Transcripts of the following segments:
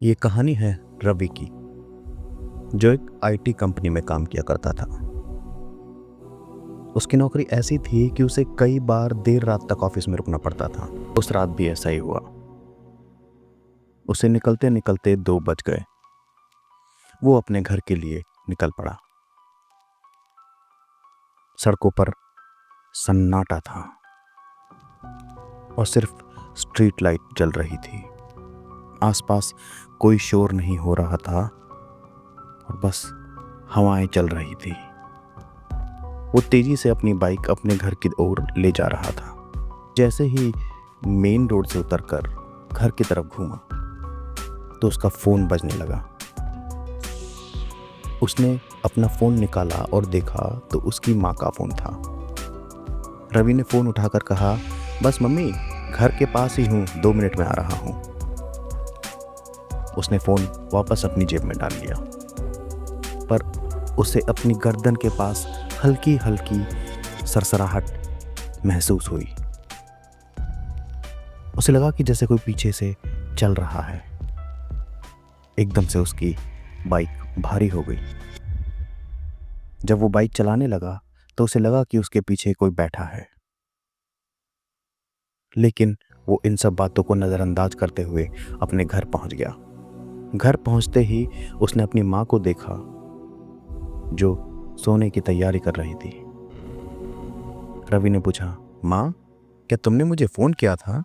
ये कहानी है रवि की, जो एक आईटी कंपनी में काम किया करता था। उसकी नौकरी ऐसी थी कि उसे कई बार देर रात तक ऑफिस में रुकना पड़ता था। उस रात भी ऐसा ही हुआ। उसे निकलते निकलते 2 बज गए। वो अपने घर के लिए निकल पड़ा। सड़कों पर सन्नाटा था और सिर्फ स्ट्रीट लाइट जल रही थी। आसपास कोई शोर नहीं हो रहा था और बस हवाएं चल रही थी। वो तेजी से अपनी बाइक अपने घर की ओर ले जा रहा था। जैसे ही मेन रोड से उतरकर घर की तरफ घूमा तो उसका फोन बजने लगा। उसने अपना फोन निकाला और देखा तो उसकी माँ का फोन था। रवि ने फोन उठाकर कहा, बस मम्मी, घर के पास ही हूँ, 2 मिनट में आ रहा हूँ। उसने फोन वापस अपनी जेब में डाल लिया, पर उसे अपनी गर्दन के पास हल्की हल्की सरसराहट महसूस हुई। उसे लगा कि जैसे कोई पीछे से चल रहा है। एकदम से उसकी बाइक भारी हो गई। जब वो बाइक चलाने लगा तो उसे लगा कि उसके पीछे कोई बैठा है, लेकिन वो इन सब बातों को नज़रअंदाज करते हुए अपने घर पहुंच गया। घर पहुंचते ही उसने अपनी माँ को देखा, जो सोने की तैयारी कर रही थी। रवि ने पूछा, माँ, क्या तुमने मुझे फ़ोन किया था?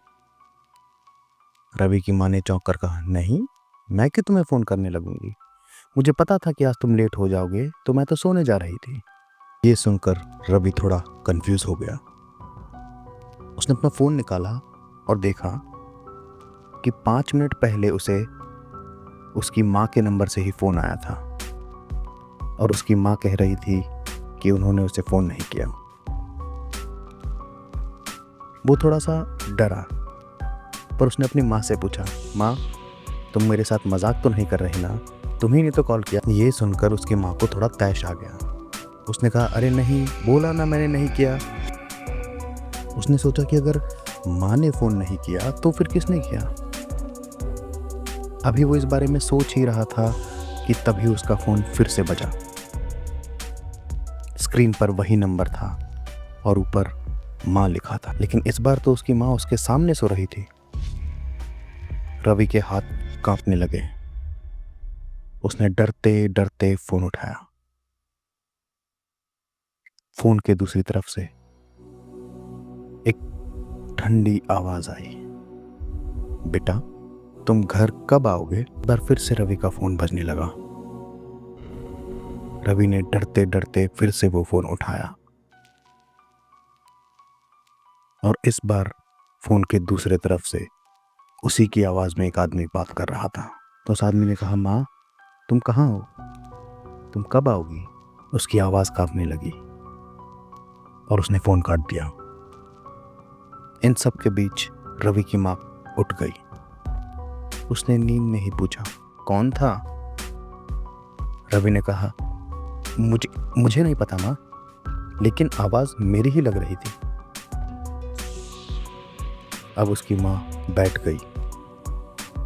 रवि की माँ ने चौंक कर कहा, नहीं, मैं क्यों तुम्हें फ़ोन करने लगूंगी? मुझे पता था कि आज तुम लेट हो जाओगे, तो मैं तो सोने जा रही थी। ये सुनकर रवि थोड़ा कंफ्यूज हो गया। उसने अपना फ़ोन निकाला और देखा कि 5 मिनट पहले उसे उसकी माँ के नंबर से ही फ़ोन आया था और उसकी माँ कह रही थी कि उन्होंने उसे फ़ोन नहीं किया। वो थोड़ा सा डरा, पर उसने अपनी माँ से पूछा, माँ, तुम मेरे साथ मजाक तो नहीं कर रही ना? तुम्ही ने तो कॉल किया। ये सुनकर उसकी माँ को थोड़ा तैश आ गया। उसने कहा, अरे नहीं, बोला ना मैंने नहीं किया। उसने सोचा कि अगर माँ ने फ़ोन नहीं किया तो फिर किसने किया? अभी वो इस बारे में सोच ही रहा था कि तभी उसका फ़ोन फिर से बजा। स्क्रीन पर वही नंबर था और ऊपर माँ लिखा था, लेकिन इस बार तो उसकी माँ उसके सामने सो रही थी। रवि के हाथ कांपने लगे। उसने डरते डरते फोन उठाया। फोन के दूसरी तरफ से एक ठंडी आवाज आई, बेटा, तुम घर कब आओगे? बार फिर से रवि का फोन बजने लगा। रवि ने डरते डरते फिर से वो फोन उठाया और इस बार फोन के दूसरे तरफ से उसी की आवाज में एक आदमी बात कर रहा था। तो उस आदमी ने कहा, माँ, तुम कहाँ हो? तुम कब आओगी? उसकी आवाज कांपने लगी और उसने फोन काट दिया। इन सब के बीच रवि की माँ उठ गई। उसने नींद में ही पूछा, कौन था? रवि ने कहा, मुझे नहीं पता माँ, लेकिन आवाज मेरी ही लग रही थी। अब उसकी माँ बैठ गई।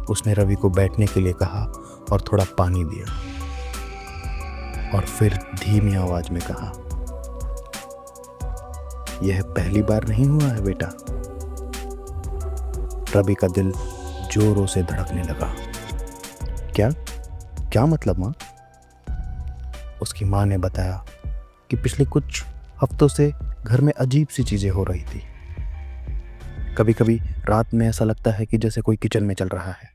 उसने रवि को बैठने के लिए कहा और थोड़ा पानी दिया और फिर धीमी आवाज में कहा, यह पहली बार नहीं हुआ है बेटा। रवि का दिल जोरों से धड़कने लगा। क्या क्या मतलब माँ? उसकी माँ ने बताया कि पिछले कुछ हफ्तों से घर में अजीब सी चीजें हो रही थी। कभी कभी रात में ऐसा लगता है कि जैसे कोई किचन में चल रहा है।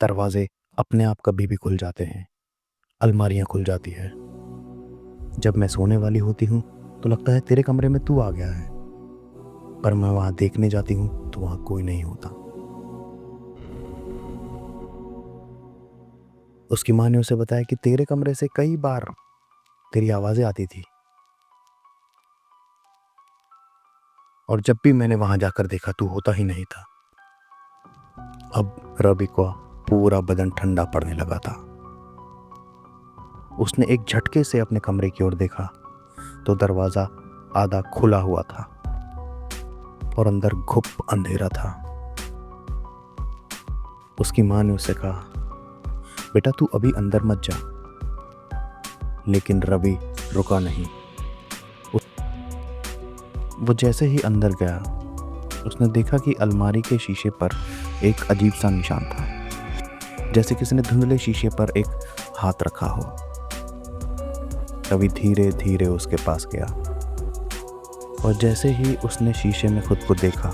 दरवाजे अपने आप कभी भी खुल जाते हैं, अलमारियां खुल जाती है। जब मैं सोने वाली होती हूँ तो लगता है तेरे कमरे में तू आ गया है, पर मैं वहां देखने जाती हूँ तो वहां कोई नहीं होता। उसकी माँ ने उसे बताया कि तेरे कमरे से कई बार तेरी आवाजें आती थी और जब भी मैंने वहां जाकर देखा तू होता ही नहीं था। अब रवि को पूरा बदन ठंडा पड़ने लगा था। उसने एक झटके से अपने कमरे की ओर देखा तो दरवाजा आधा खुला हुआ था और अंदर घुप अंधेरा था। उसकी माँ ने उसे कहा, बेटा तू अभी अंदर मत जा। लेकिन रवि रुका नहीं। वो जैसे ही अंदर गया, उसने देखा कि अलमारी के शीशे पर एक अजीब सा निशान था, जैसे किसी ने धुंधले शीशे पर एक हाथ रखा हो। रवि धीरे धीरे उसके पास गया और जैसे ही उसने शीशे में खुद को देखा,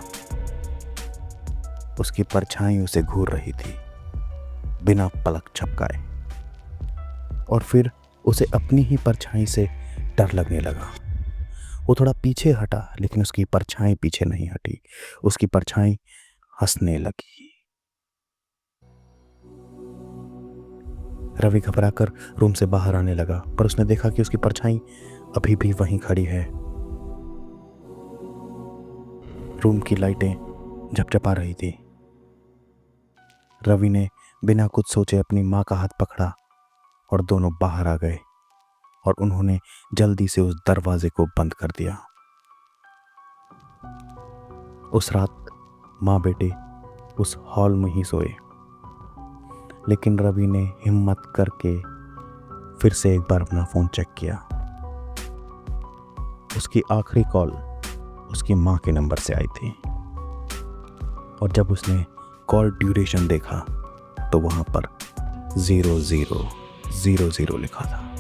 उसकी परछाई उसे घूर रही थी बिना पलक झपकाए। और फिर उसे अपनी ही परछाई से डर लगने लगा। वो थोड़ा पीछे हटा, लेकिन उसकी परछाई पीछे नहीं हटी। उसकी परछाई हंसने लगी। रवि घबराकर रूम से बाहर आने लगा, पर उसने देखा कि उसकी परछाई अभी भी वहीं खड़ी है। रूम की लाइटें झपझपा रही थी। रवि ने बिना कुछ सोचे अपनी माँ का हाथ पकड़ा और दोनों बाहर आ गए और उन्होंने जल्दी से उस दरवाजे को बंद कर दिया। उस रात माँ बेटे उस हॉल में ही सोए, लेकिन रवि ने हिम्मत करके फिर से एक बार अपना फ़ोन चेक किया। उसकी आखिरी कॉल उसकी माँ के नंबर से आई थी और जब उसने कॉल ड्यूरेशन देखा तो वहाँ पर 0000 लिखा था।